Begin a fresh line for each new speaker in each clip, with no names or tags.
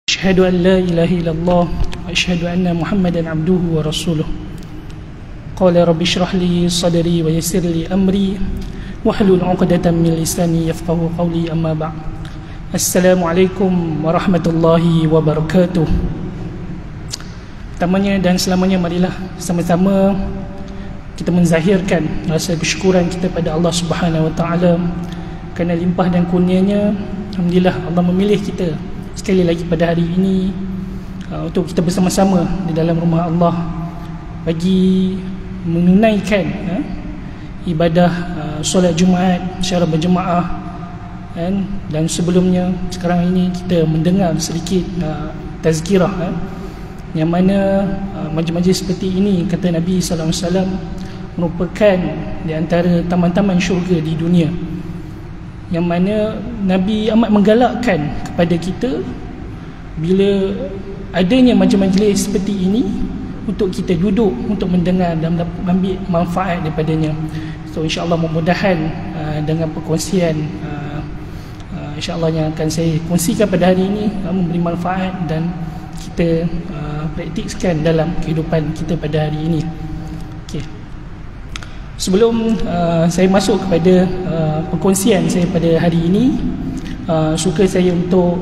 Asyhadu an la ilaha illallah wa asyhadu anna Muhammadan abduhu wa rasuluh. Qala rabbi shrah li sadri wa yassir li amri wahlul 'uqdatam min lisani yafqahu qawli, amma ba'd. Assalamualaikum warahmatullahi wabarakatuh. Pertamanya dan selamanya, marilah sama-sama kita menzahirkan rasa kesyukuran kita pada Allah Subhanahu wa taala kerana limpah dan kurnianya. Alhamdulillah, Allah memilih kita sekali lagi pada hari ini untuk kita bersama-sama di dalam rumah Allah bagi menunaikan ibadah solat Jumaat secara berjemaah, dan sebelumnya sekarang ini kita mendengar sedikit tazkirah, yang mana majlis seperti ini, kata Nabi sallallahu alaihi wasallam, merupakan di antara taman-taman syurga di dunia, yang mana Nabi amat menggalakkan kepada kita bila adanya majlis seperti ini untuk kita duduk untuk mendengar dan ambil manfaat daripadanya. So insya-Allah, mudah-mudahan dengan perkongsian insya-Allah yang akan saya kongsikan pada hari ini memberi manfaat dan kita praktikkan dalam kehidupan kita pada hari ini. Okey. Sebelum saya masuk kepada perkongsian saya pada hari ini, suka saya untuk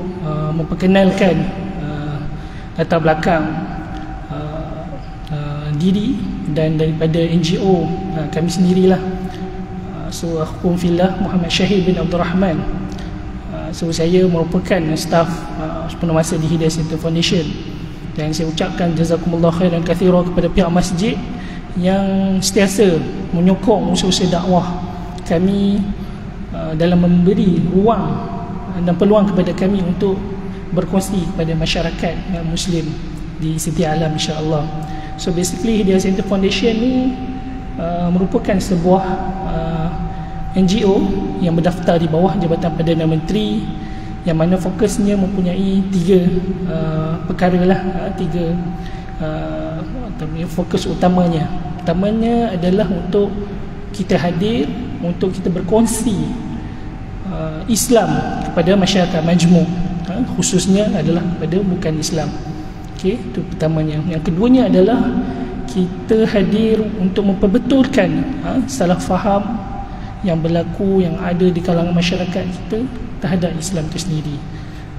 memperkenalkan latar belakang diri dan daripada NGO kami sendirilah. So akhum fillah Muhammad Syahid bin Abdul Rahman. So saya merupakan staf sepenuh masa di Hidayah Center Foundation, dan saya ucapkan jazakumullah khairan kathira kepada pihak masjid yang sentiasa menyokong usaha-usaha dakwah kami dalam memberi ruang dan peluang kepada kami untuk berkongsi kepada masyarakat Muslim di setiap alam, insya-Allah. So basically Hidayah Center Foundation ni merupakan sebuah NGO yang berdaftar di bawah Jabatan Perdana Menteri, yang mana fokusnya mempunyai tiga perkara lah, tiga fokus utamanya. Pertamanya adalah untuk kita hadir, untuk kita berkongsi Islam kepada masyarakat majmuk, khususnya adalah kepada bukan Islam. Okey, itu pertamanya. Yang keduanya adalah kita hadir untuk memperbetulkan salah faham yang berlaku, yang ada di kalangan masyarakat kita terhadap Islam itu sendiri.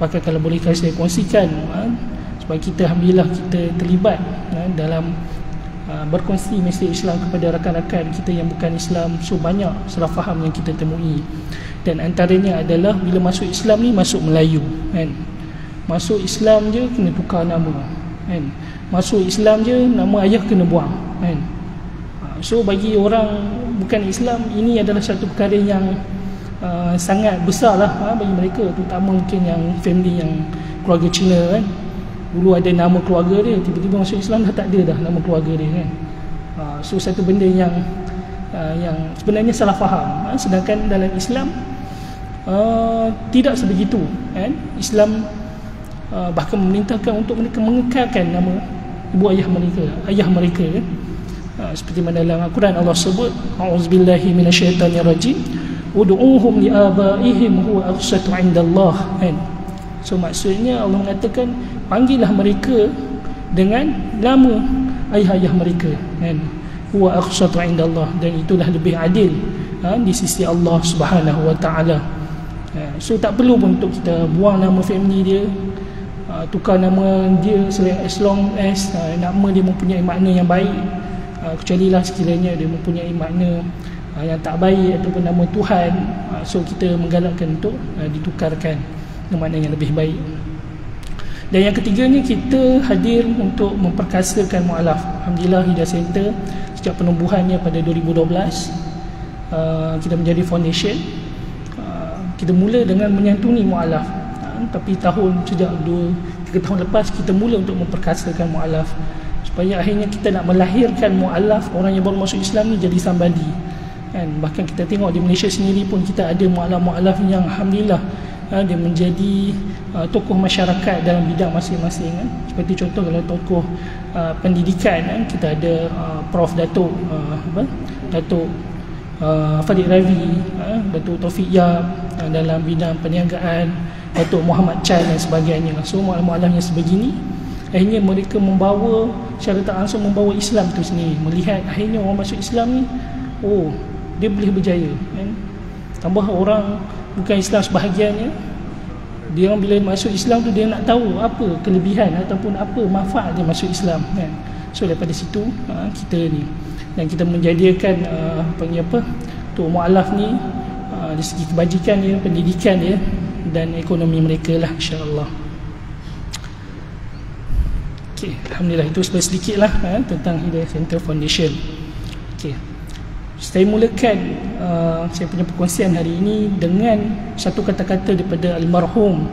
Bahkan kalau boleh saya kongsikan, sebab kita alhamdulillah kita terlibat dalam berkongsi mesej Islam kepada rakan-rakan kita yang bukan Islam. So banyak salah faham yang kita temui, dan antaranya adalah bila masuk Islam ni masuk Melayu, kan? Masuk Islam je kena tukar nama, kan? Masuk Islam je nama ayah kena buang, kan? So bagi orang bukan Islam, ini adalah satu perkara yang sangat besar lah bagi mereka, terutama mungkin yang family yang keluarga Cina, kan? Dulu ada nama keluarga dia, tiba-tiba masuk Islam dah tak ada dah nama keluarga dia, kan? So satu benda yang sebenarnya salah faham. Sedangkan dalam Islam tidak sebegitu, kan? Islam bahkan memerintahkan untuk mereka mengekalkan nama ibu ayah mereka, kan? Seperti mana dalam Al-Quran Allah sebut, a'udzubillahi minasyaitanirrajim, ud'uuhum li'abaihim huwa aqsatu 'indallah, kan? So maksudnya Allah mengatakan, panggillah mereka dengan nama ayah-ayah mereka, kan? Huwa aqsatu 'indallah, dan itulah lebih adil di sisi Allah Subhanahu wa taala. So tak perlu pun untuk kita buang nama family dia, tukar nama dia, as long as nama dia mempunyai makna yang baik, kecuali lah sekiranya dia mempunyai makna yang tak baik ataupun nama Tuhan, so kita menggalakkan untuk ditukarkan dengan makna yang lebih baik. Dan yang ketiganya, kita hadir untuk memperkasakan mu'alaf. Alhamdulillah, Hidayah Center sejak penubuhannya pada 2012 kita menjadi foundation. Kita mula dengan menyantuni mu'alaf, tapi sejak 2-3 tahun lepas kita mula untuk memperkasakan mu'alaf, supaya akhirnya kita nak melahirkan mu'alaf, orang yang baru masuk Islam ni jadi sambadi, kan? Bahkan kita tengok di Malaysia sendiri pun kita ada mu'alaf-mu'alaf yang alhamdulillah dia menjadi tokoh masyarakat dalam bidang masing-masing, kan? Seperti contoh kalau tokoh pendidikan, kan? Kita ada Prof Datuk Fadil Ravi, Datuk Taufik Yap dalam bidang perniagaan, Datuk Muhammad Chan dan sebagainya. So mu'alaf-mu'alaf yang sebegini, akhirnya mereka membawa, secara tak langsung membawa Islam tu sendiri. Melihat akhirnya orang masuk Islam ni, oh dia boleh berjaya kan? Tambah orang bukan Islam sebahagiannya, dia orang bila masuk Islam tu dia nak tahu apa kelebihan ataupun apa manfaat dia masuk Islam kan. So daripada situ kita ni, dan kita menjadikan panggil apa tu mu'alaf ni dari segi kebajikan dia, pendidikan dia dan ekonomi mereka lah, insya-Allah. Okey, alhamdulillah itu sedikit lah tentang Hidayah Center Foundation. Okey, saya mulakan saya punya perkongsian hari ini dengan satu kata-kata daripada almarhum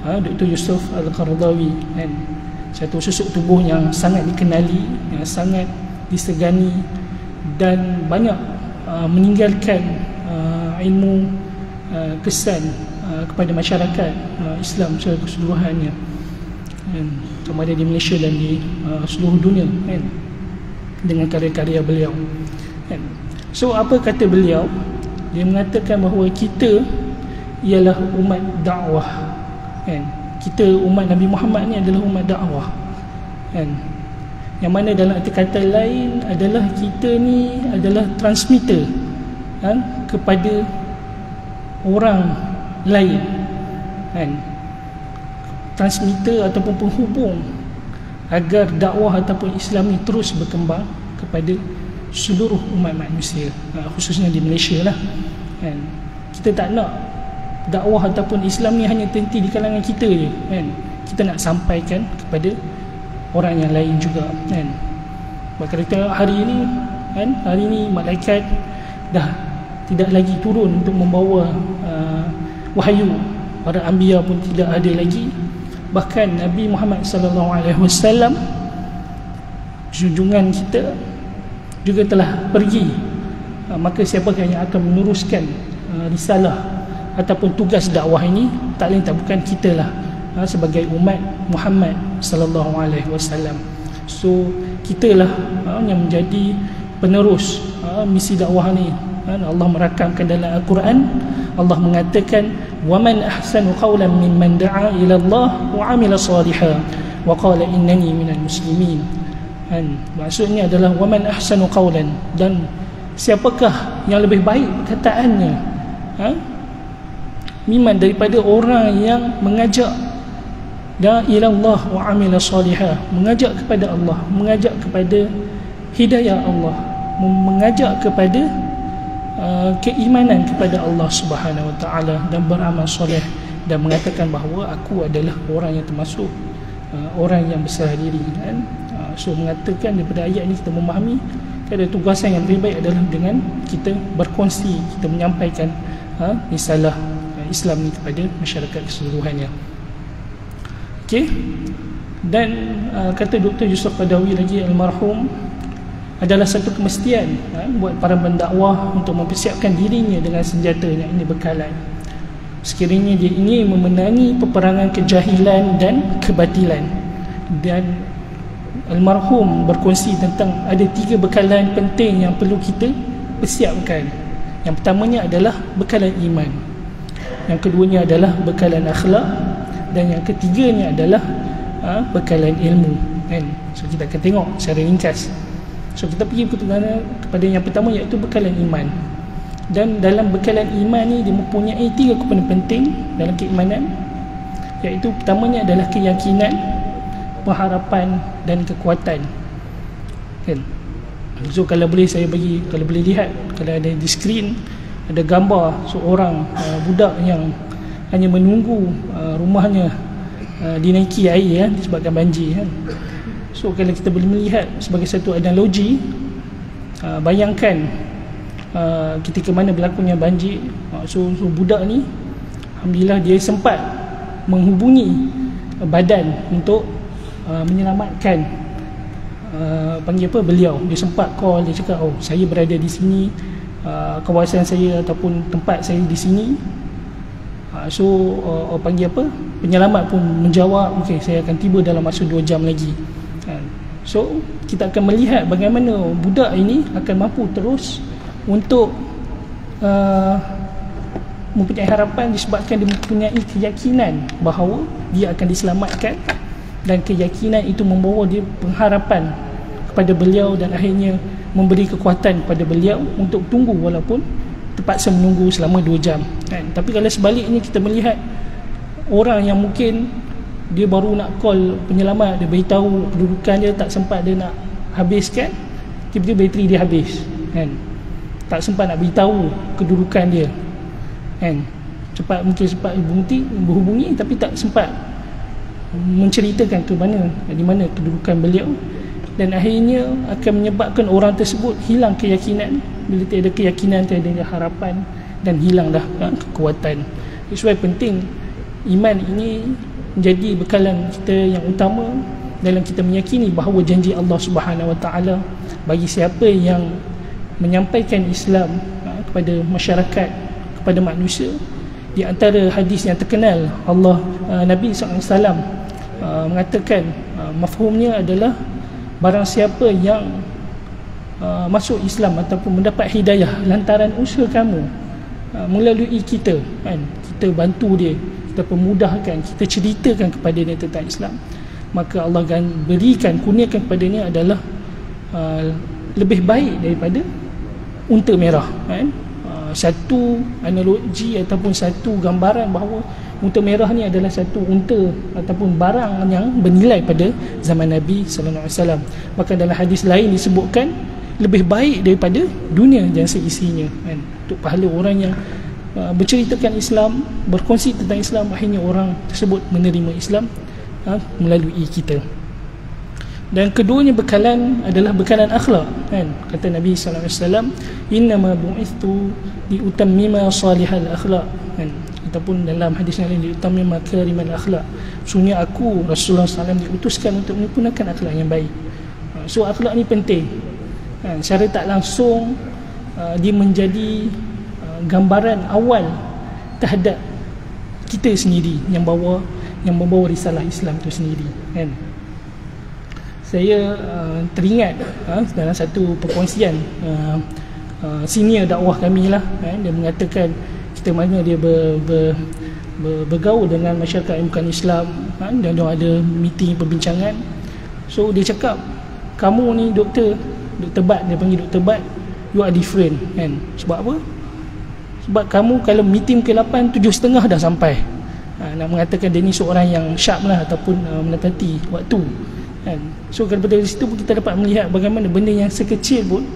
Dr. Yusuf Al-Qaradawi kan. Satu susuk tubuh yang sangat dikenali, yang sangat disegani dan banyak meninggalkan ilmu kesan kepada masyarakat Islam secara keseluruhannya, sama ada di Malaysia dan di seluruh dunia kan, dengan karya-karya beliau kan. So apa kata beliau? Dia mengatakan bahawa kita ialah umat dakwah kan. Kita umat Nabi Muhammad ni adalah umat dakwah kan. Yang mana dalam arti kata lain adalah kita ni adalah transmitter kan, kepada orang lain kan. Transmitter ataupun penghubung agar dakwah ataupun Islam ni terus berkembang kepada seluruh umat manusia, khususnya di Malaysia lah kan. Kita tak nak dakwah ataupun Islam ni hanya terhenti di kalangan kita je kan. Kita nak sampaikan kepada orang yang lain juga kan. Maka kita hari ini kan, hari ini malaikat dah tidak lagi turun untuk membawa wahyu, para anbiya pun tidak ada lagi. Bahkan Nabi Muhammad sallallahu alaihi wasallam, junjungan kita, juga telah pergi. Maka siapakah yang akan meneruskan risalah ataupun tugas dakwah ini? Tak lain tak bukan kita lah, sebagai umat Muhammad sallallahu alaihi wasallam. So kitalah yang menjadi penerus misi dakwah ni. Allah merakamkan dalam Al-Quran, Allah mengatakan waman ahsanu qawlan mimman da'a ila Allah wa 'amila shalihan wa qala innani minal muslimin. Maksudnya adalah waman ahsanu qawlan, dan siapakah yang lebih baik perkataannya mimman, daripada orang yang mengajak ila Allah wa 'amila shalihan, mengajak kepada Allah, mengajak kepada hidayah Allah, mengajak kepada keimanan kepada Allah Subhanahu Wa Taala dan beramal soleh, dan mengatakan bahawa aku adalah orang yang termasuk orang yang berserah diri kan. So mengatakan daripada ayat ini kita memahami ada tugasan yang lebih baik adalah dengan kita berkongsi, kita menyampaikan risalah Islam ni kepada masyarakat keseluruhannya. Okey, dan kata Dr. Yusuf Qaradawi lagi almarhum, adalah satu kemestian buat para pendakwah untuk mempersiapkan dirinya dengan senjatanya, ini bekalan. Sekiranya dia ingin memenangi peperangan kejahilan dan kebatilan. Dan almarhum berkongsi tentang ada 3 bekalan penting yang perlu kita persiapkan. Yang pertamanya adalah bekalan iman, yang keduanya adalah bekalan akhlak, dan yang ketiganya adalah bekalan ilmu kan. So kita akan tengok secara ringkas. So kita pergi kepada yang pertama, iaitu bekalan iman. Dan dalam bekalan iman ni dia mempunyai 3 komponen penting dalam keimanan, iaitu pertamanya adalah keyakinan, pengharapan dan kekuatan kan. So kalau boleh saya bagi, kalau boleh lihat, kalau ada di skrin ada gambar seorang budak yang hanya menunggu rumahnya dinaiki air disebabkan banjir kan. So kalau kita boleh melihat sebagai satu analogi, bayangkan ketika mana berlakunya banjir, so budak ni alhamdulillah dia sempat menghubungi badan untuk menyelamatkan panggil apa beliau. Dia sempat call, dia cakap oh saya berada di sini, kawasan saya ataupun tempat saya di sini. So panggil apa, penyelamat pun menjawab okey saya akan tiba dalam masa 2 jam lagi. So kita akan melihat bagaimana budak ini akan mampu terus untuk mempunyai harapan disebabkan dia mempunyai keyakinan bahawa dia akan diselamatkan, dan keyakinan itu membawa dia pengharapan kepada beliau dan akhirnya memberi kekuatan kepada beliau untuk tunggu walaupun terpaksa menunggu selama 2 jam kan. Tapi kalau sebaliknya kita melihat orang yang mungkin dia baru nak call penyelamat, dia beritahu kedudukan dia, tak sempat dia nak habiskan, tiba-tiba bateri dia habis kan, tak sempat nak beritahu kedudukan dia kan, mungkin sempat berhubungi tapi tak sempat menceritakan di mana kedudukan beliau, dan akhirnya akan menyebabkan orang tersebut hilang keyakinan. Bila tiada keyakinan, tiada harapan, dan hilanglah kekuatan. Sebab penting iman ini menjadi bekalan kita yang utama dalam kita meyakini bahawa janji Allah Subhanahu Wa Taala bagi siapa yang menyampaikan Islam kepada masyarakat, kepada manusia. Di antara hadis yang terkenal, Nabi SAW mengatakan, mafhumnya adalah barang siapa yang masuk Islam ataupun mendapat hidayah lantaran usaha kamu, melalui kita kan, kita bantu dia, kita pemudahkan, kita ceritakan kepada dia tentang Islam, maka Allah akan berikan, kurniakan kepadanya adalah lebih baik daripada unta merah kan. Satu analogi ataupun satu gambaran bahawa unta merah ni adalah satu unta ataupun barang yang bernilai pada zaman Nabi sallallahu alaihi wasallam. Bahkan dalam hadis lain disebutkan lebih baik daripada dunia dan seisinya kan. Untuk pahala orang yang berceritakan Islam, berkongsi tentang Islam, akhirnya orang tersebut menerima Islam melalui kita. Dan keduanya bekalan adalah bekalan akhlak kan. Kata Nabi sallallahu alaihi wasallam, innama bu'ithtu liutammima salihal akhlak kan, ataupun dalam hadis yang lain liutammima karimal akhlak, sesungguhnya aku Rasulullah SAW diutuskan untuk menyempurnakan akhlak yang baik. So akhlak ni penting kan. Secara tak langsung dia menjadi gambaran awal terhadap kita sendiri yang membawa risalah Islam itu sendiri kan. Saya teringat dalam satu perkongsian senior dakwah kami lah kan, dia mengatakan kita mana dia bergaul dengan masyarakat yang bukan Islam kan, dan dia ada meeting perbincangan. So dia cakap, kamu ni doktor Bat, dia panggil Dr. Bat, you are different kan. Sebab apa? Sebab kamu kalau meeting ke 8, 7.30 dah sampai. Nak mengatakan dia ni seorang yang sharp lah ataupun menepati waktu kan. So daripada situ pun kita dapat melihat bagaimana benda yang sekecil pun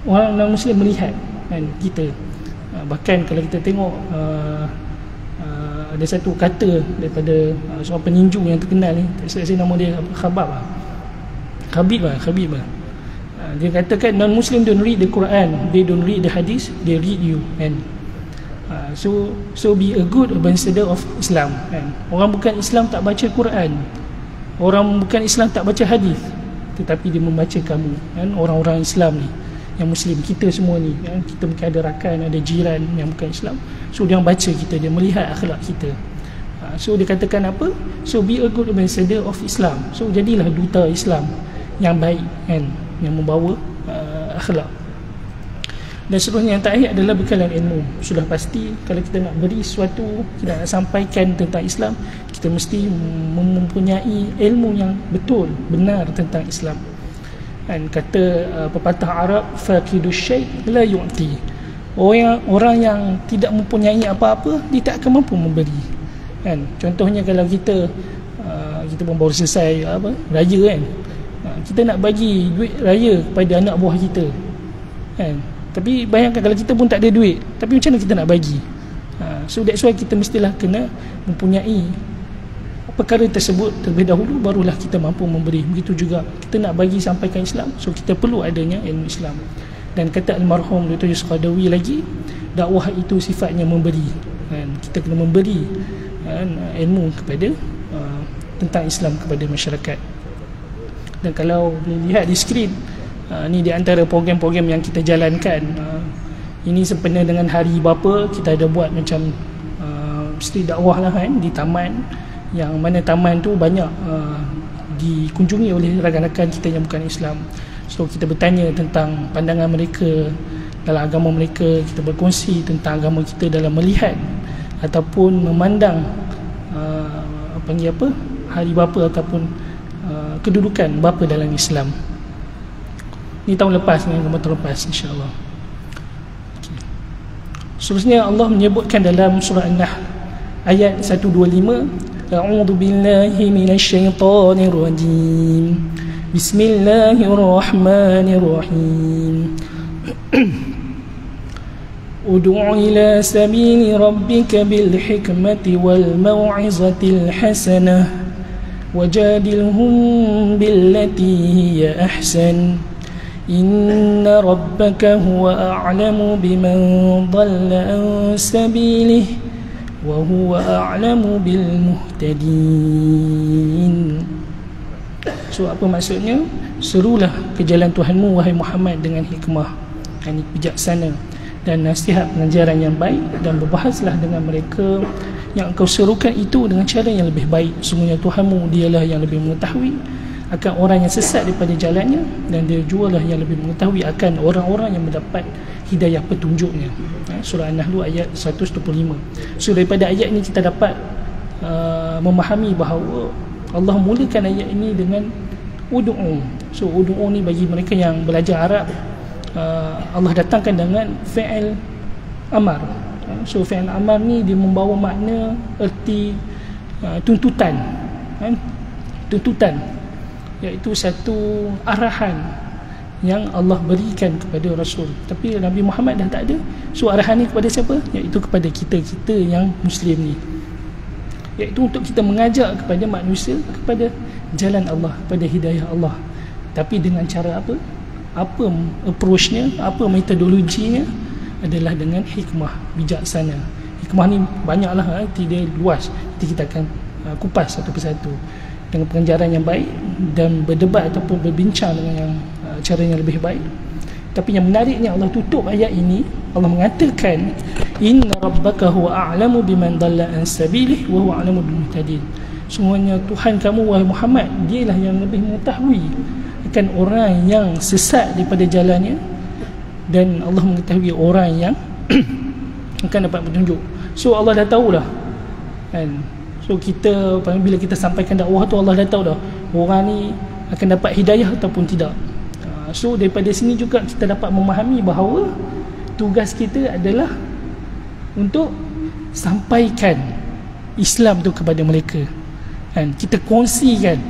orang non-Muslim melihat kan kita. Bahkan kalau kita tengok ada satu kata daripada seorang peninju yang terkenal ni, saya nama dia Habib lah. Dia katakan non-Muslim don't read the Quran, they don't read the hadith, they read you kan. So be a good ambassador of Islam kan. Orang bukan Islam tak baca Quran, orang bukan Islam tak baca hadis, tetapi dia membaca kamu kan, orang-orang Islam ni yang Muslim, kita semua ni kan, kita mungkin ada rakan, ada jiran yang bukan Islam, so dia baca kita, dia melihat akhlak kita. So dia katakan apa? So be a good ambassador of Islam. So jadilah duta Islam yang baik kan, yang membawa akhlak. Dan seterusnya yang terakhir adalah bekalan ilmu. Sudah pasti kalau kita nak beri sesuatu, kita nak sampaikan tentang Islam, kita mesti mempunyai ilmu yang betul, benar tentang Islam kan. Kata pepatah Arab, faqidus syai' la yu'ti, orang yang tidak mempunyai apa-apa, dia tak akan mampu memberi kan. Contohnya kalau kita pun baru selesai raya kan, kita nak bagi duit raya kepada anak buah kita kan. Tapi bayangkan kalau kita pun tak ada duit, tapi macam mana kita nak bagi? So that's why kita mestilah kena mempunyai perkara tersebut terlebih dahulu, barulah kita mampu memberi. Begitu juga kita nak bagi sampaikan Islam, so kita perlu adanya ilmu Islam. Dan kata almarhum Dr. Yusuf Qaradawi lagi, dakwah itu sifatnya memberi kan. Kita kena memberi kan, ilmu kepada tentang Islam kepada masyarakat. Dan kalau boleh lihat di skrin, ni di antara program-program yang kita jalankan. Ini sempena dengan hari bapa, kita ada buat macam street dakwah lah kan, di taman, yang mana taman tu banyak dikunjungi oleh rakan-rakan kita yang bukan Islam. So kita bertanya tentang pandangan mereka dalam agama mereka, kita berkongsi tentang agama kita dalam melihat ataupun memandang hari bapa ataupun kedudukan bapa dalam Islam. Ni tahun lepas ni, tahun lepas insya-Allah. Okay. Seterusnya Allah menyebutkan dalam surah An-Nahl ayat 125, a'udzu billahi minasyaitonir rajim. Bismillahirrahmanirrahim. Ud'u ila sabili rabbika bil hikmati wal mau'izatil hasanah wajadilhum billati hiya ahsan inna rabbaka huwa a'lamu biman dhalla an sabilihi wa huwa a'lamu bil muhtadin. So apa maksudnya? Serulah ke jalan Tuhanmu wahai Muhammad dengan hikmah, yang bijaksana, dan nasihat pengajaran yang baik, dan berbahaslah dengan mereka yang engkau serukan itu dengan cara yang lebih baik. Sungguhnya Tuhanmu dialah yang lebih mengetahui akan orang yang sesat daripada jalannya, dan dia jualah yang lebih mengetahui akan orang-orang yang mendapat hidayah petunjuknya. Surah An-Nahl ayat 125. So daripada ayat ini kita dapat memahami bahawa Allah mulakan ayat ini dengan ud'u. So ud'u ni bagi mereka yang belajar Arab, Allah datangkan dengan fi'il amar. So fi'il amar ni dia membawa makna erti tuntutan, tuntutan, iaitu satu arahan yang Allah berikan kepada Rasul. Tapi Nabi Muhammad dah tak ada. So arahan ni kepada siapa? Iaitu kepada kita-kita yang Muslim ni, iaitu untuk kita mengajak kepada manusia kepada jalan Allah, kepada hidayah Allah. Tapi dengan cara apa? Apa approachnya, apa metodologinya? Adalah dengan hikmah, bijaksana. Hikmah ni banyaklah, tidak luas. Nanti kita akan kupas satu persatu dengan pengajaran yang baik dan berdebat ataupun berbincang dengan yang cara yang lebih baik. Tapi yang menariknya, Allah tutup ayat ini, Allah mengatakan inna rabbaka huwa a'lamu biman dhalla an sabilihi wa huwa a'lamu bil muhtadin. Semuanya Tuhan kamu wahai Muhammad, dialah yang lebih mengetahui akan orang yang sesat daripada jalannya, dan Allah mengetahui orang yang akan dapat petunjuk. So Allah dah tahulah kan. So kita bila kita sampaikan dakwah tu, Allah dah tahu dah orang ni akan dapat hidayah ataupun tidak. So daripada sini juga kita dapat memahami bahawa tugas kita adalah untuk sampaikan Islam tu kepada mereka kan. Kita kongsikan.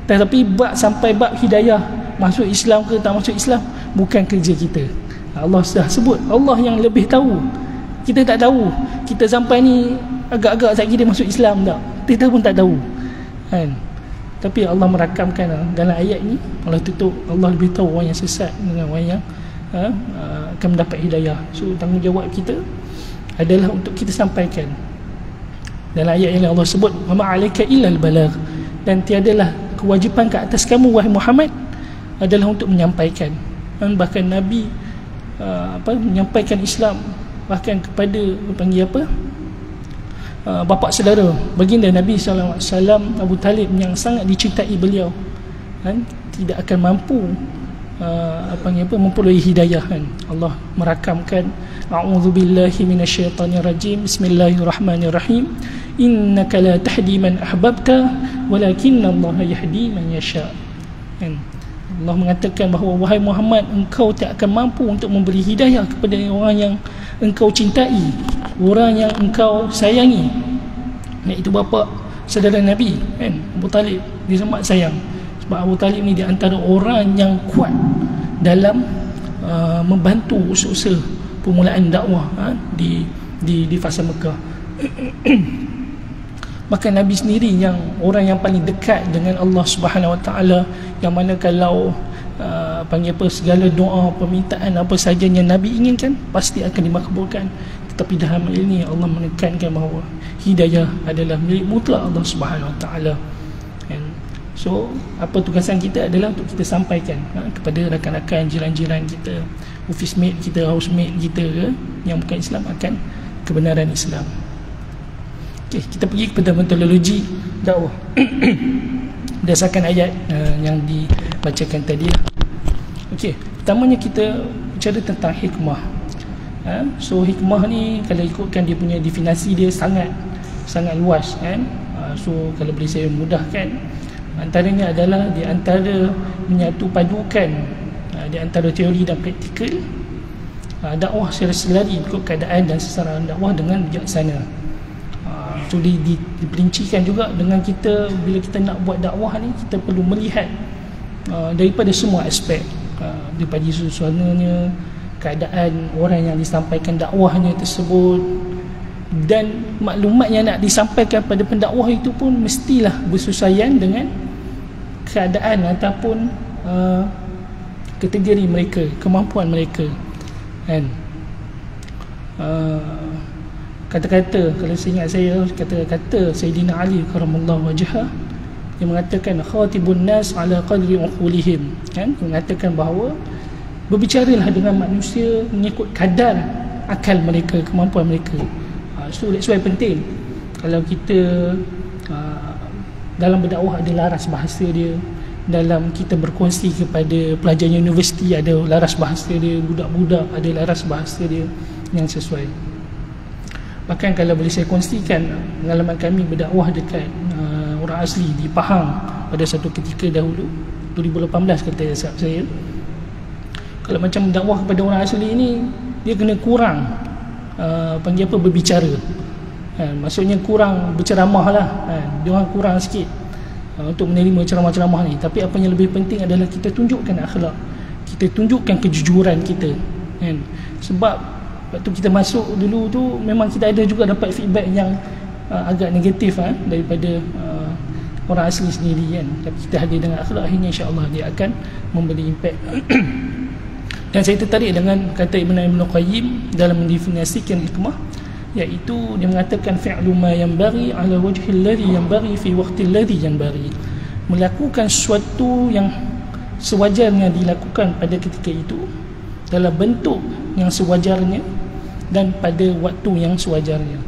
Tetapi sampai bab hidayah, masuk Islam ke tak masuk Islam, bukan kerja kita. Allah sudah sebut, Allah yang lebih tahu. Kita tak tahu. Kita sampai ni agak-agak sekali dia masuk Islam tak, kita pun tak tahu kan. Tapi Allah merakamkan dalam ayat ni, Allah tutup, Allah lebih tahu orang yang sesat dengan orang yang akan mendapat hidayah. So tanggungjawab kita adalah untuk kita sampaikan. Dalam ayat yang Allah sebut, wa ma'alaika illal balagh, dan tiadalah kewajipan ke atas kamu wahai Muhammad adalah untuk menyampaikan. Dan bahkan Nabi menyampaikan Islam bahkan kepada bapa saudara baginda Nabi SAW, Abu Talib, yang sangat dicintai beliau kan, tidak akan mampu memperoleh hidayah kan. Allah merakamkan, a'udzubillahi minasyaitonirrajim, bismillahirrahmanirrahim, innaka la tahdi man ahbabta walakinnallaha yahdi man yasha kan. Allah mengatakan bahawa wahai Muhammad, engkau tak akan mampu untuk memberi hidayah kepada orang yang engkau cintai, orang yang engkau sayangi, iaitu bapa saudara Nabi kan, Abu Talib. Dia sangat sayang sebab Abu Talib ni di antara orang yang kuat dalam membantu usaha permulaan dakwah di fasa Mekah. Maka Nabi sendiri yang orang yang paling dekat dengan Allah Subhanahu Wa Taala, yang mana kalau segala doa, permintaan apa sahaja yang Nabi inginkan pasti akan dimakbulkan. Tetapi dalam hal ini Allah menekankan bahawa hidayah adalah milik mutlak Allah Subhanahu Wa Taala. So apa tugasan kita adalah untuk kita sampaikan kepada rakan-rakan, jiran-jiran kita, office mate kita, housemate kita yang bukan Islam akan kebenaran Islam. Okay, kita pergi kepada metodologi dakwah berdasarkan ayat yang dibacakan tadi. Okey, pertamanya kita bicara tentang hikmah. So hikmah ni kalau ikutkan dia punya definisi dia sangat luas kan. So kalau boleh saya mudahkan, antaranya adalah di antara menyatu padukan di antara teori dan praktikal dakwah secara selari ikut keadaan dan sasaran dakwah dengan bijaksana. So diperincikan juga dengan kita, bila kita nak buat dakwah ni, kita perlu melihat daripada semua aspek, daripada suasananya, keadaan orang yang disampaikan dakwahnya tersebut, dan maklumat yang nak disampaikan pada pendakwah itu pun mestilah bersesuaian dengan keadaan ataupun kategori mereka, kemampuan mereka kan. Kata-kata, kalau saya ingat kata-kata Sayyidina Ali karamallahu wajhah, dia mengatakan khatibun nas ala qadri uqulihim kan. Dia mengatakan bahawa berbicaralah dengan manusia mengikut kadar akal mereka, kemampuan mereka. So that's why penting kalau kita dalam berdakwah ada laras bahasa dia, dalam kita berkongsi kepada pelajar universiti ada laras bahasa dia, budak-budak ada laras bahasa dia yang sesuai. Bahkan kalau boleh saya kongsikan pengalaman kami berdakwah dekat orang asli di Pahang pada satu ketika dahulu, 2018 kata saya, kalau macam dakwah kepada orang asli ni, dia kena kurang panggil apa, berbicara maksudnya kurang berceramah lah dia orang kurang sikit untuk menerima ceramah-ceramah ni. Tapi apa yang lebih penting adalah kita tunjukkan akhlak, kita tunjukkan kejujuran kita kan. Sebab waktu kita masuk dulu tu memang kita ada juga dapat feedback yang agak negatif daripada orang asli sendiri kan. Tapi kita hadir dengan akhlak, akhirnya insya-Allah dia akan memberi impact. Dan saya tertarik dengan kata Ibn Qayyim dalam mendefinisikan hikmah, iaitu dia mengatakan fi'lu ma yanbaghi ala wajhi alladhi yanbaghi fi waqti alladhi yanbaghi, melakukan sesuatu yang sewajarnya dilakukan pada ketika itu dalam bentuk yang sewajarnya dan pada waktu yang sewajarnya.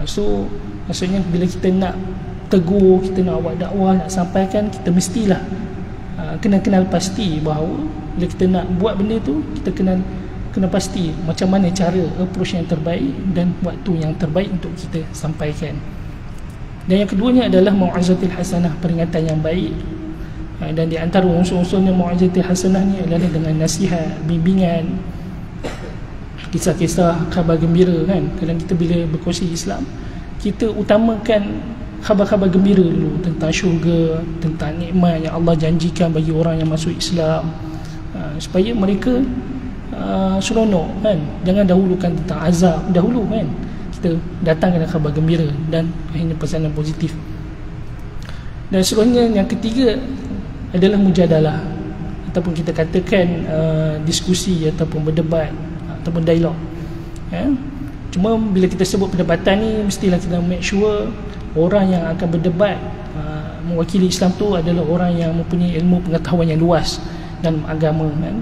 So maksudnya bila kita nak tegur, kita nak buat dakwah, nak sampaikan, kita mestilah kena kenal pasti bahawa bila kita nak buat benda tu, kita kena pasti macam mana cara approach yang terbaik dan waktu yang terbaik untuk kita sampaikan. Dan yang keduanya adalah mau'izatul hasanah, peringatan yang baik. Dan di antara unsur-unsurnya mau'izatul hasanah ni adalah dengan nasihat, bimbingan, kisah-kisah khabar gembira kan. Kadang kita bila berkongsi Islam, kita utamakan khabar-khabar gembira dulu tentang syurga, tentang nikmat yang Allah janjikan bagi orang yang masuk Islam, supaya mereka seronok kan. Jangan dahulukan tentang azab dahulu kan, kita datangkan khabar gembira dan akhirnya pesanan positif. Dan seterusnya yang ketiga adalah mujadalah, ataupun kita katakan diskusi ataupun berdebat ataupun dialog ya. Cuma bila kita sebut perdebatan ni, mestilah kita make sure orang yang akan berdebat mewakili Islam tu adalah orang yang mempunyai ilmu pengetahuan yang luas dalam agama kan,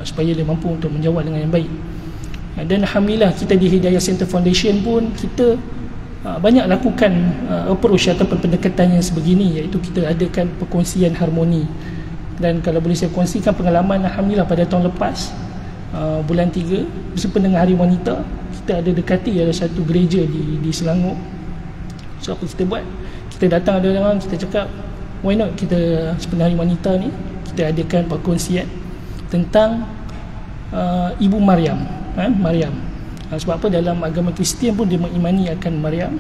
supaya dia mampu untuk menjawab dengan yang baik. Dan alhamdulillah kita di Hidayah Center Foundation pun kita banyak lakukan approach ataupun pendekatan yang sebegini, iaitu kita adakan perkongsian harmoni. Dan kalau boleh saya kongsikan pengalaman, alhamdulillah pada tahun lepas bulan 3 bersempena dengan Hari Wanita, kita ada dekati ada satu gereja di Selangor. So apa kita buat, kita datang ada orang, kita cakap why not kita sebenarnya Hari Wanita ni kita adakan perkongsian tentang Ibu Maryam Maryam. Sebab apa, dalam agama Kristian pun dia mengimani akan Maryam,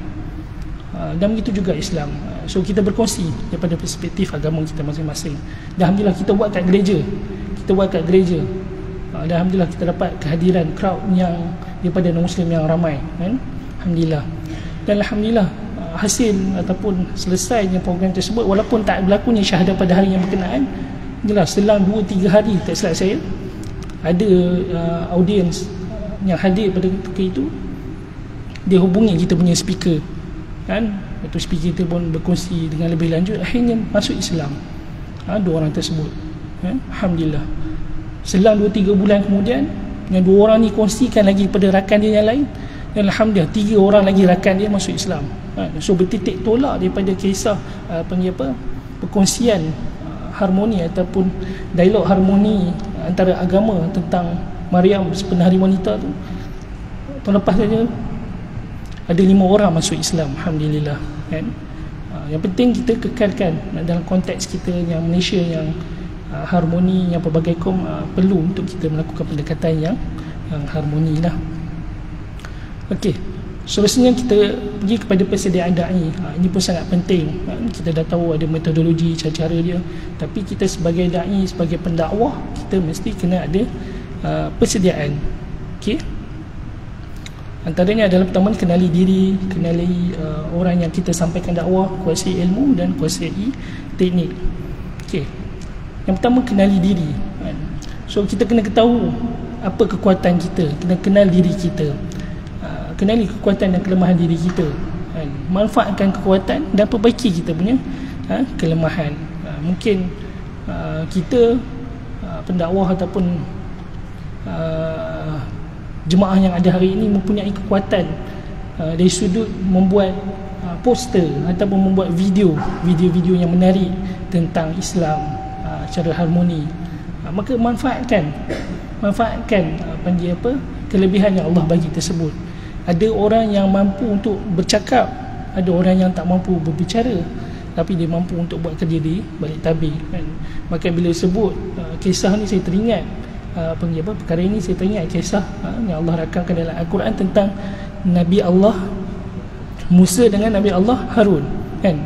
dan begitu juga Islam. So kita berkongsi daripada perspektif agama kita masing-masing. Dan alhamdulillah kita buat kat gereja, dan alhamdulillah kita dapat kehadiran crowd yang daripada non-Muslim yang ramai kan? Alhamdulillah. Dan alhamdulillah hasil ataupun selesainya program tersebut, walaupun tak berlakunya syahadah pada hari yang berkenaan, jelas selang 2-3 hari tak silap saya, ada audiens yang hadir pada ketika itu, dia hubungi kita punya speaker kan. Waktu speaker kita pun berkongsi dengan lebih lanjut, akhirnya masuk Islam dua orang tersebut kan? Alhamdulillah. Selang 2-3 bulan kemudian, yang 2 orang ni kongsikan lagi pada rakan dia yang lain, dan alhamdulillah 3 orang lagi rakan dia masuk Islam kan? So bertitik tolak daripada kisah perkongsian harmoni ataupun dialog harmoni antara agama tentang Maryam penari wanita tu, tahun lepas saja ada 5 orang masuk Islam, alhamdulillah kan. Yang penting kita kekalkan dalam konteks kita yang Malaysia yang harmoni, yang pelbagai kaum perlu untuk kita melakukan pendekatan yang harmoni lah. Okey, seterusnya kita pergi kepada persediaan da'i. Ini pun sangat penting. Kita dah tahu ada metodologi, cara-cara dia, tapi kita sebagai da'i, sebagai pendakwah, kita mesti kena ada persediaan. Okey, antaranya adalah pertama kenali diri, kenali orang yang kita sampaikan dakwah, kuasai ilmu dan kuasai teknik. Okey, yang pertama kenali diri. So kita kena tahu apa kekuatan kita, kena kenal diri kita, kenali kekuatan dan kelemahan diri kita, manfaatkan kekuatan dan perbaiki kita punya kelemahan. Mungkin kita pendakwah ataupun jemaah yang ada hari ini mempunyai kekuatan dari sudut membuat poster ataupun membuat video-video yang menarik tentang Islam secara harmoni. Maka manfaatkan kelebihan yang Allah bagi tersebut. Ada orang yang mampu untuk bercakap, ada orang yang tak mampu berbicara, tapi dia mampu untuk buat kerja di balik tabir kan. Maka bila sebut kisah ni, saya teringat perkara ini, saya teringat kisah yang Allah rakamkan dalam Al-Quran tentang Nabi Allah Musa dengan Nabi Allah Harun kan.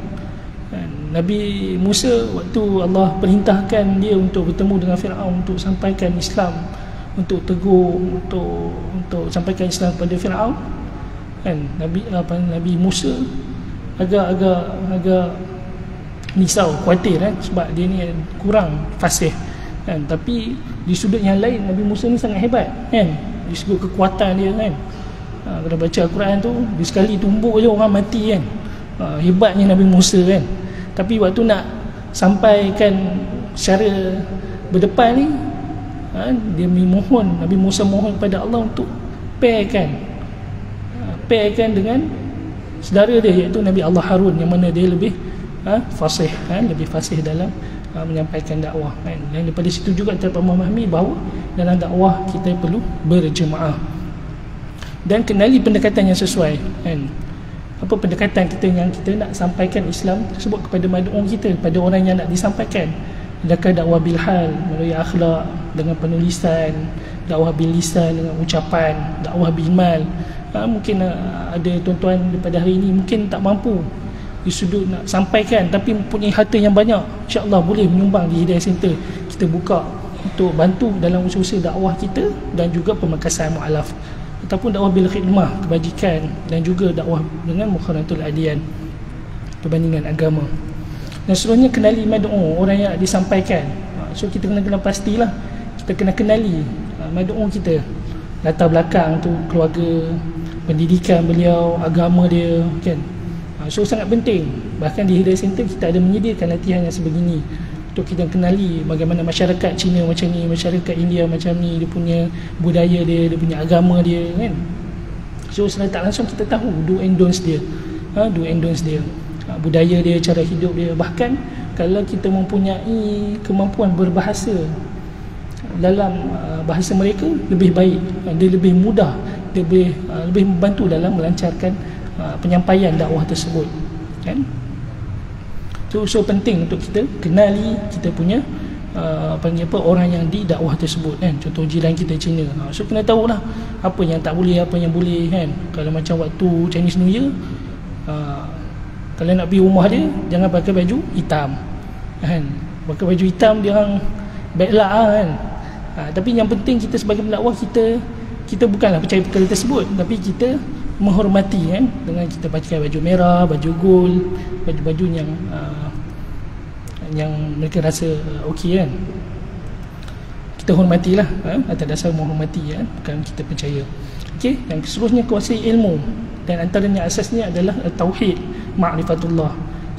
Nabi Musa waktu Allah perintahkan dia untuk bertemu dengan Firaun untuk sampaikan Islam, untuk tegur, untuk sampaikan Islam kepada Firaun kan. Nabi Musa agak risau, khawatir kan, sebab dia ni kurang fasih kan. Tapi di sudut yang lain Nabi Musa ni sangat hebat kan, di sudut kekuatan dia kan. Kalau baca Al-Quran tu, dia sekali tumbuk je orang mati kan. Hebatnya Nabi Musa kan. Tapi waktu nak sampaikan secara berdepan ni, dia mohon, Nabi Musa mohon kepada Allah untuk pairkan dengan saudara dia, iaitu Nabi Allah Harun, yang mana dia lebih fasih lebih fasih dalam menyampaikan dakwah kan. Dan daripada situ juga kita memahami bahawa dalam dakwah kita perlu berjemaah dan kenali pendekatan yang sesuai kan. Apa pendekatan kita yang kita nak sampaikan Islam tersebut kepada mad'un kita, kepada orang yang nak disampaikan. Adakah dakwah bilhal melalui akhlak dengan penulisan, dakwah bil lisan dengan ucapan, dakwah bilmal. Mungkin ada tuan-tuan daripada hari ini mungkin tak mampu di sudut nak sampaikan, tapi mempunyai harta yang banyak, insya-Allah boleh menyumbang di Hidayah Center. Kita buka untuk bantu dalam usaha dakwah kita dan juga pemekasan mu'alaf, ataupun dakwah bil khidmah, kebajikan, dan juga dakwah dengan mukharatul adiyan, perbandingan agama. Dan seterusnya kenali mad'u, orang yang disampaikan. So kita kena pastilah, kita kena kenali mad'u kita, latar belakang tu, keluarga, pendidikan beliau, agama dia kan. So sangat penting. Bahkan di Hidayah Center kita ada menyediakan latihan yang sebegini untuk kita kenali bagaimana masyarakat Cina macam ni, masyarakat India macam ni, dia punya budaya dia, dia punya agama dia kan. So secara tak langsung kita tahu do and don'ts dia, budaya dia, cara hidup dia. Bahkan kalau kita mempunyai kemampuan berbahasa dalam bahasa mereka lebih baik, dia lebih mudah, dia lebih membantu dalam melancarkan penyampaian dakwah tersebut kan. So penting untuk kita kenali kita punya orang yang di dakwah tersebut kan. Contoh jiran kita Cina, so kena tahulah apa yang tak boleh, apa yang boleh kan. Kalau macam waktu Chinese New Year, kalau nak pergi rumah dia, jangan pakai baju hitam kan. Pakai baju hitam dia orang baiklah kan. Tapi yang penting kita sebagai pendakwah, kita bukanlah percaya perkara tersebut, tapi kita menghormati kan, dengan kita pakai baju merah, baju gold, baju-baju yang mereka rasa okey kan. Kita hormatilah atas dasar menghormati kan, bukan kita percaya. Okey, yang seterusnya kuasai ilmu, dan antaranya asasnya adalah tauhid, ma'rifatullah.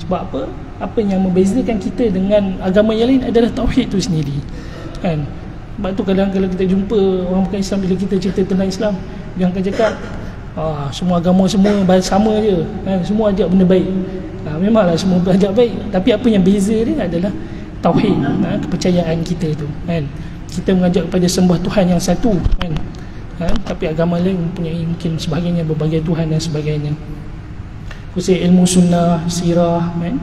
Sebab apa? Apa yang membezakan kita dengan agama yang lain adalah tauhid tu sendiri kan. Sebab tu kadang kalau kita jumpa orang bukan Islam, bila kita cerita tentang Islam, dia akan cakap semua agama semua sama je kan? Semua ajak benda baik. Memanglah semua ajak baik, tapi apa yang beza dia adalah tauhid, kepercayaan kita tu kan. kita mengajak kepada sembah Tuhan yang satu kan. Tapi agama lain mempunyai mungkin sebagainya berbagai Tuhan dan sebagainya. Khususnya ilmu sunnah, sirah kan,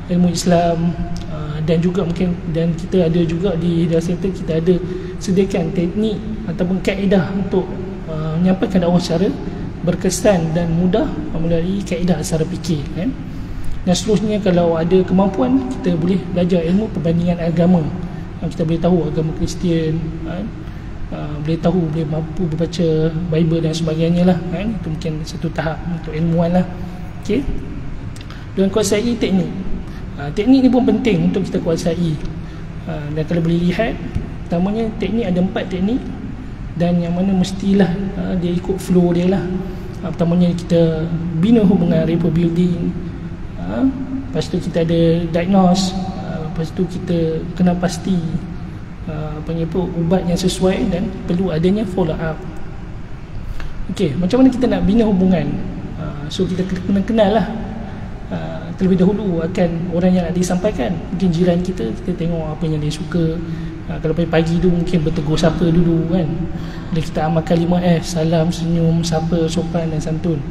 ilmu Islam, dan juga mungkin, dan kita ada juga di Hidayah Center kita ada sediakan teknik ataupun kaedah untuk menyampaikan dakwah secara berkesan dan mudah melalui kaedah asar fikir kan. Dan seterusnya, kalau ada kemampuan, kita boleh belajar ilmu perbandingan agama. Kita boleh tahu agama Kristian kan, boleh tahu, boleh mampu membaca Bible dan sebagainya lah kan. Itu mungkin satu tahap untuk ilmuwan lah. Okay. Dan kuasai teknik. Teknik ni pun penting untuk kita kuasai. Dan kalau boleh lihat, pertamanya teknik ada 4 teknik, dan yang mana mestilah dia ikut flow dia lah. Pertamanya kita bina hubungan, rapport building. Lepas tu kita ada diagnose. Lepas tu kita kena pasti ubat yang sesuai, dan perlu adanya follow up. Okey, macam mana kita nak bina hubungan? So kita kena kenal lah terlebih dahulu akan orang yang nak disampaikan. Mungkin jiran kita tengok apa yang dia suka. Kalau pagi-pagi tu mungkin bertegur sapa dulu kan. Bila kita amalkan 5F, salam, senyum, sapa, sopan dan santun.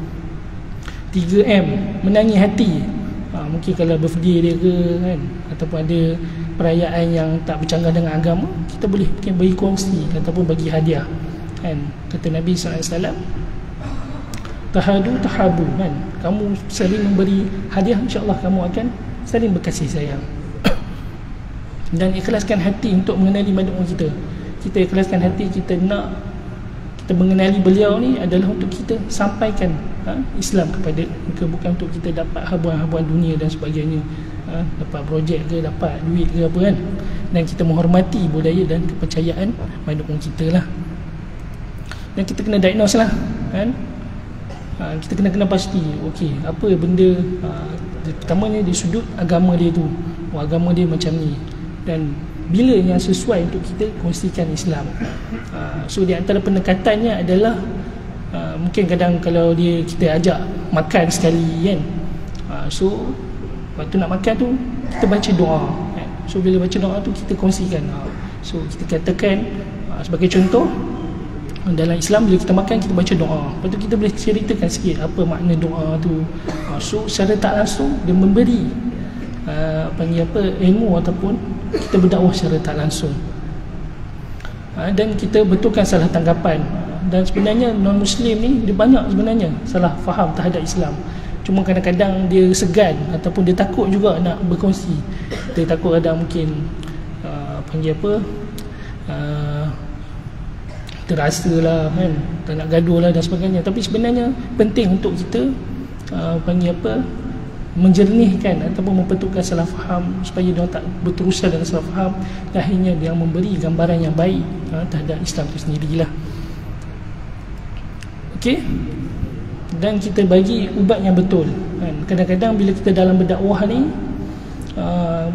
3M, menangi hati. Mungkin kalau birthday dia ke kan, ataupun ada perayaan yang tak bercanggah dengan agama, kita boleh mungkin bagi kongsi ataupun bagi hadiah kan. Kata Nabi SAW, tahadu tahabu kan, kamu saling memberi hadiah, insyaAllah kamu akan saling berkasih sayang. Dan ikhlaskan hati untuk mengenali madhum kita. Kita ikhlaskan hati, kita nak kita mengenali beliau ni adalah untuk kita sampaikan Islam kepada mereka, bukan untuk kita dapat habuan-habuan dunia dan sebagainya. Dapat projek ke, dapat duit ke apa kan. Dan kita menghormati budaya dan kepercayaan madhum kita lah. Dan kita kena diagnose lah kan. Kita kena pasti okey, apa benda pertamanya di sudut agama dia tu, agama dia macam ni, dan bila yang sesuai untuk kita kongsikan Islam. So di antara pendekatannya adalah mungkin kadang kalau kita ajak makan sekali kan, so waktu nak makan tu kita baca doa kan? So bila baca doa tu kita kongsikan. So kita katakan sebagai contoh, dalam Islam bila kita makan kita baca doa. Lepas tu kita boleh ceritakan sikit apa makna doa tu. So secara tak langsung dia memberi ilmu ataupun kita berdakwah secara tak langsung. Dan kita betulkan salah tanggapan. Dan sebenarnya non-Muslim ni dia banyak sebenarnya salah faham terhadap Islam. Cuma kadang-kadang dia segan ataupun dia takut juga nak berkongsi. Dia takut ada mungkin terasa lah kan, tak nak gaduh lah dan sebagainya. Tapi sebenarnya penting untuk kita menjernihkan ataupun mempertukar salah faham supaya dia tak berterusan dengan salah faham, dan akhirnya dia memberi gambaran yang baik terhadap Islam itu sendirilah. Okey, dan kita bagi ubat yang betul kan. Kadang-kadang bila kita dalam berdakwah ni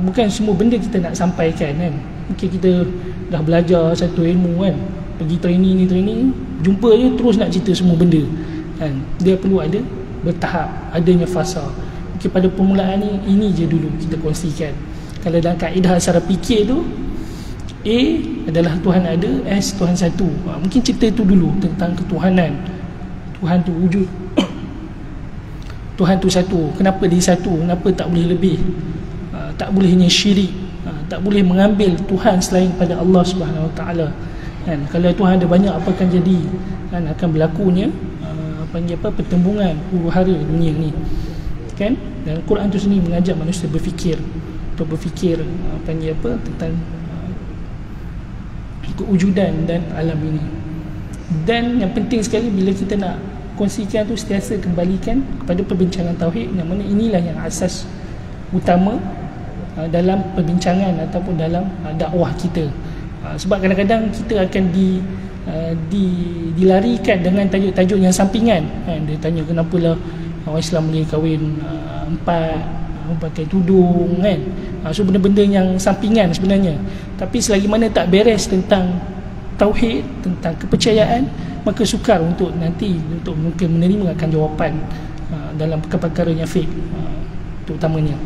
bukan semua benda kita nak sampaikan kan. Mungkin kita dah belajar satu ilmu kan, pergi training, jumpa je terus nak cerita semua benda kan. Dia perlu ada bertahap, adanya fasa. Mungkin pada permulaan ni ini je dulu kita kongsikan. Kalau dalam kaedah asar fikir tu, A adalah Tuhan ada, S Tuhan satu. Mungkin cerita tu dulu tentang ketuhanan. Tuhan tu wujud, Tuhan tu satu. Kenapa dia satu? Kenapa tak boleh lebih? Tak bolehnya syirik, tak boleh mengambil Tuhan selain pada Allah Subhanahu Wa Taala. Kan, kalau Tuhan ada banyak, apa akan jadi? Kan, akan berlakunya pertembungan huru-hara dunia ni kan. Dan Quran tu sendiri mengajak manusia berfikir, untuk berfikir tentang kewujudan dan alam ini. Dan yang penting sekali bila kita nak kongsikan tu, sentiasa kembalikan kepada perbincangan tauhid, yang mana inilah yang asas utama dalam perbincangan ataupun dalam dakwah kita. Sebab kadang-kadang kita akan dilarikan dengan tajuk-tajuk yang sampingan kan. Dia tanya kenapalah orang Islam boleh kahwin 4, pakai tudung kan. So benda-benda yang sampingan sebenarnya. Tapi selagi mana tak beres tentang tauhid, tentang kepercayaan, maka sukar untuk nanti untuk mungkin menerima akan jawapan dalam perkara-perkara yang fake terutamanya.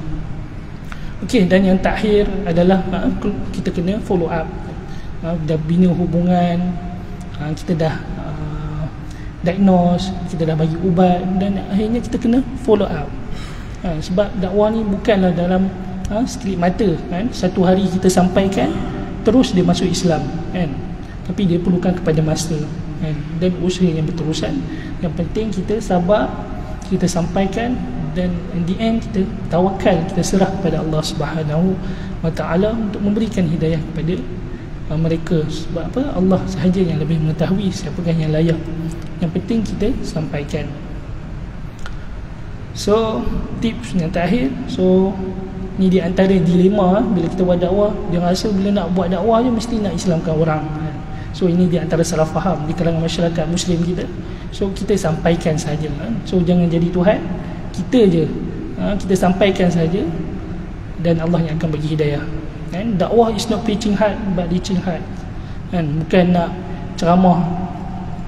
Okey, dan yang terakhir adalah kita kena follow up. dah bina hubungan, kita dah diagnose, kita dah bagi ubat, dan akhirnya kita kena follow up. Sebab dakwah ni bukanlah dalam sekelip mata kan, satu hari kita sampaikan terus dia masuk Islam kan, tapi dia perlukan kepada masa kan, dan usaha yang berterusan. Yang penting kita sabar, kita sampaikan, dan in the end kita tawakal, kita serah kepada Allah Subhanahu wa Ta'ala untuk memberikan hidayah kepada mereka. Sebab apa? Allah sahaja yang lebih mengetahui siapakah yang layak. Yang penting kita sampaikan. So tips yang terakhir, so ni di antara dilema bila kita buat dakwah. Dia rasa bila nak buat dakwah je mesti nak Islamkan orang. So ini di antara salah faham di kalangan masyarakat Muslim kita. So kita sampaikan saja So jangan jadi Tuhan, kita je kita sampaikan saja, dan Allah yang akan bagi hidayah kan. Dakwah is not preaching hard but reaching hard kan. Bukan nak ceramah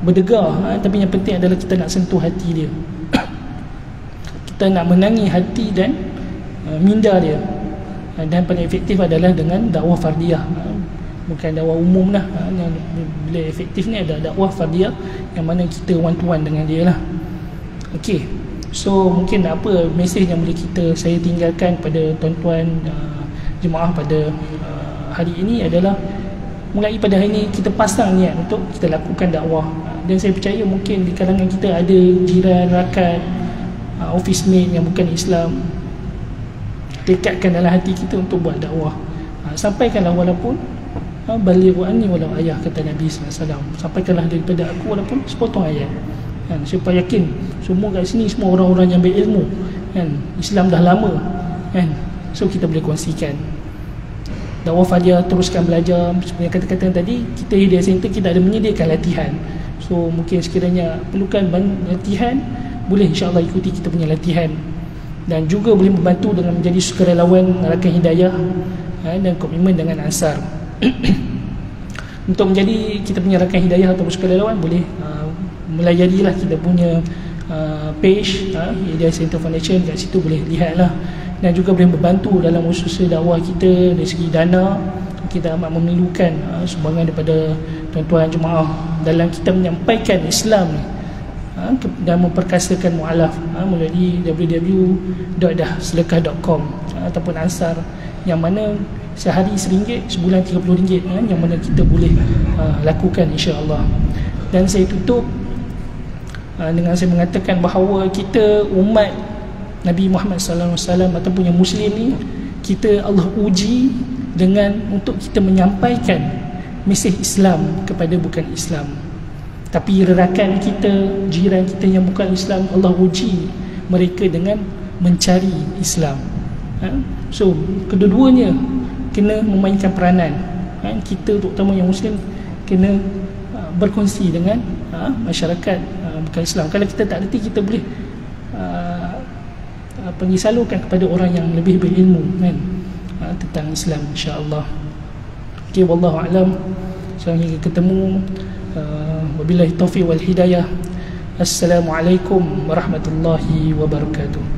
berdegar tapi yang penting adalah kita nak sentuh hati dia. Kita nak menangi hati dan minda dia. Dan paling efektif adalah dengan dakwah fardiyah, bukan dakwah umum lah. Bila efektif ni ada dakwah fardiyah yang mana kita one to one dengan dia lah. Okay, so mungkin apa mesej yang boleh saya tinggalkan pada tuan-tuan jemaah pada hari ini adalah, mulai pada hari ini kita pasang niat untuk kita lakukan dakwah. Dan saya percaya mungkin di kalangan kita ada jiran, rakan, office mate yang bukan Islam. Dekatkan dalam hati kita untuk buat dakwah. Sampaikanlah walaupun balighu anni walau ayah, kata Nabi SAW. Sampaikanlah daripada aku walaupun sepotong ayat kan. Supaya yakin semua kat sini semua orang-orang yang berilmu kan. Islam dah lama kan. So kita boleh kongsikan. Dakwah Fadiyah, teruskan belajar. Seperti yang kata-kata tadi, kita Hidayah Center kita ada menyediakan latihan. So mungkin sekiranya perlukan latihan, boleh insyaAllah ikuti kita punya latihan. Dan juga boleh membantu dengan menjadi sukarelawan rakan hidayah dan komitmen dengan Ansar. Untuk menjadi kita punya rakan hidayah atau sukarelawan, boleh melayarilah kita punya page Hidayah Center Foundation. Kat situ boleh lihatlah. Dan juga boleh membantu dalam usaha dakwah kita dari segi dana. Kita amat memerlukan sumbangan daripada tuan-tuan jemaah dalam kita menyampaikan Islam ni dan memperkasakan mu'alaf melalui www.dahsedekah.com ataupun Ansar, yang mana sehari RM1, sebulan RM30 yang mana kita boleh lakukan insya-Allah. Dan saya tutup dengan saya mengatakan bahawa kita umat Nabi Muhammad SAW ataupun yang Muslim ni, kita Allah uji dengan untuk kita menyampaikan mesej Islam kepada bukan Islam. Tapi rakan kita, jiran kita yang bukan Islam, Allah uji mereka dengan mencari Islam. So kedua-duanya kena memainkan peranan. Kita terutama yang Muslim kena berkongsi dengan masyarakat bukan Islam. Kalau kita tak reti, kita boleh salurkan kepada orang yang lebih berilmu kan, tentang Islam insya-Allah. Okay, wallahu a'lam. Sampai ketemu. Wabillahi taufiq wal hidayah. Assalamualaikum warahmatullahi wabarakatuh.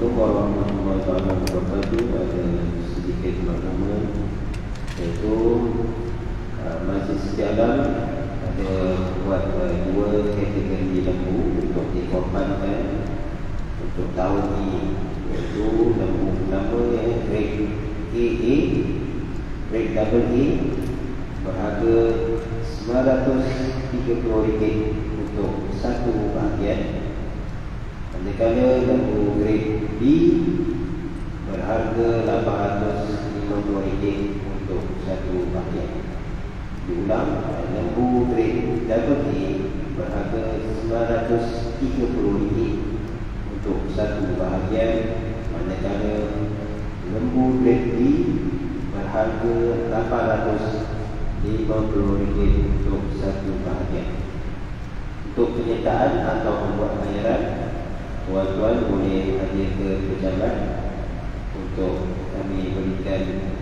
Assalamualaikum warahmatullahi wabarakatuh. Ada sedikit maklumat, iaitu Majlis Sejalan ada buat dua kategori lembu untuk dikorbankan untuk tahun ini, iaitu lembu pertama grade AA, grade double A berharga RM930 untuk satu bahagian. Manakala lembu grade B berharga RM850 untuk satu bahagian. Diulang, lembu grade double A berharga RM930 untuk satu bahagian. Manakala lembu grade B berharga RM850 untuk satu bahagian. Untuk penyertaan atau membuat bayaran, tuan-tuan boleh hadir ke pejabat untuk kami berikan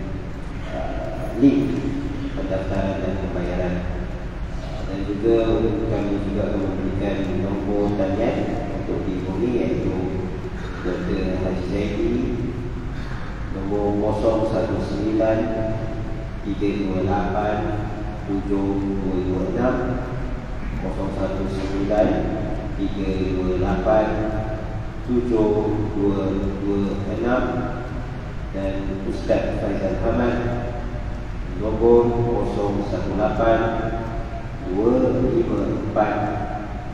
link pendaftaran dan pembayaran, dan juga kami juga akan memberikan nombor talian untuk dihubungi, iaitu Dr. Haji Zaidi, nombor 019 328 7226, 019 328 7226, dan Ustaz Faizal Hamad nombor 018 254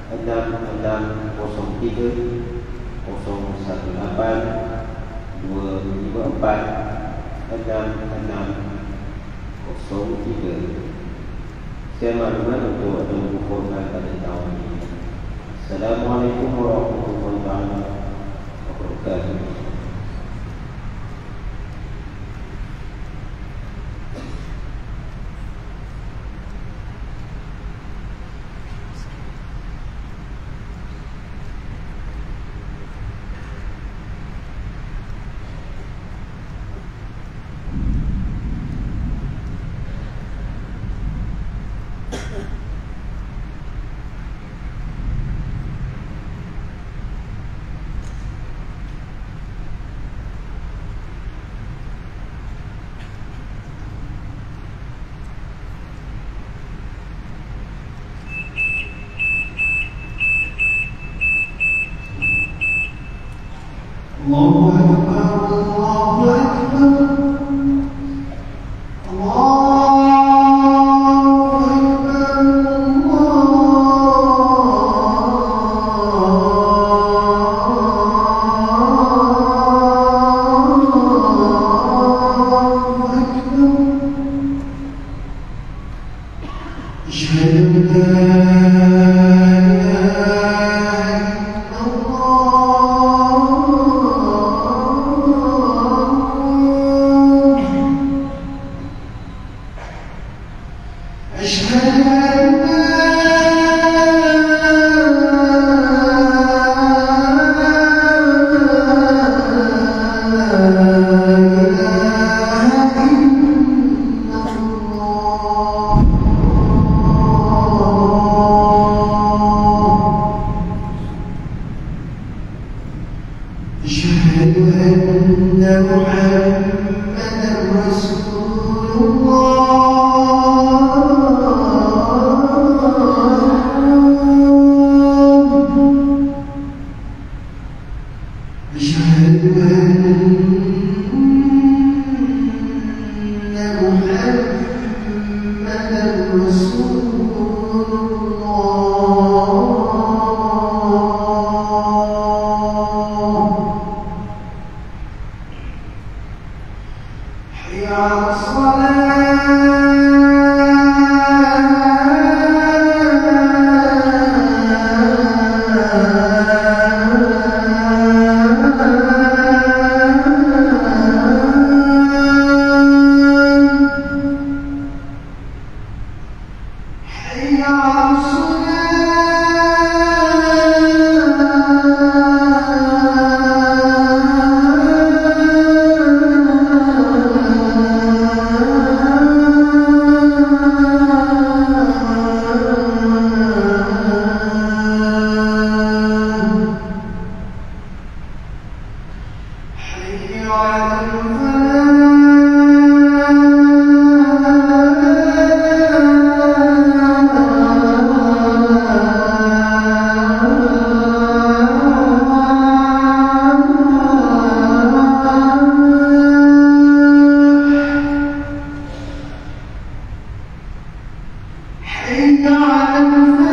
6603, 018 254 6603. Saya maklumat untuk lembu korban pada tahun ini. Assalamualaikum warahmatullahi wabarakatuh.
Allahu Akbar, Allahu Akbar. حي على الفلاح